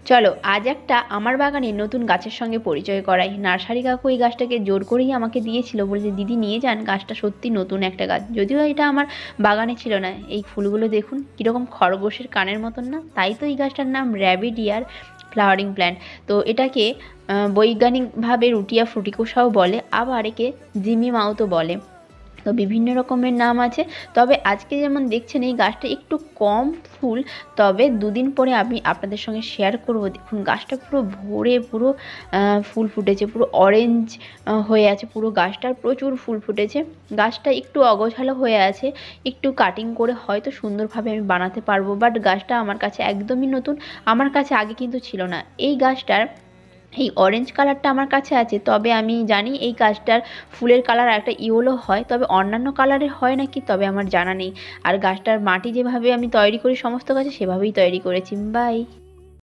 চলো আজ একটা আমার বাগানের নতুন গাছের সঙ্গে পরিচয় করাই। নার্সারি কাকু এই গাছটাকে জোর করেই আমাকে দিয়েছিল, বলেছে দিদি নিয়ে যান, গাছটা সত্যি নতুন একটা গাছ, যদিও এটা আমার বাগানে ছিল না। এই ফুলগুলো দেখুন কীরকম খরগোশের কানের মতন না, তাই তো এই গাছটার নাম র্যাবিট ইয়ার ফ্লাওয়ারিং প্ল্যান্ট। তো এটাকে বৈজ্ঞানিকভাবে রুটিয়া ফ্রুটিকোসাও বলে, আবার একে জিমি মাউথও বলে। তো বিভিন্ন রকমের নাম আছে। তবে আজকে যেমন দেখছেন এই গাছটা একটু কম ফুল, তবে দুদিন পরে আমি আপনাদের সঙ্গে শেয়ার করব। দেখুন গাছটা পুরো ভরে পুরো ফুল ফুটেছে, পুরো অরেঞ্জ হয়ে আছে, পুরো গাছটার প্রচুর ফুল ফুটেছে। গাছটা একটু অগোছালো হয়ে আছে, একটু কাটিং করে হয়তো সুন্দরভাবে আমি বানাতে পারবো, বাট গাছটা আমার কাছে একদমই নতুন, আমার কাছে আগে কিন্তু ছিল না। এই গাছটার এই অরেঞ্জ কালারটা আমার কাছে আছে, তবে আমি জানি এই গাছটার ফুলের কালার একটা ইয়েলো হয়, তবে অন্যান্য কালারের হয় নাকি তবে আমার জানা নেই। আর গাছটার মাটি যেভাবে আমি তৈরি করি সমস্ত গাছে সেভাবেই তৈরি করেছি। বাই।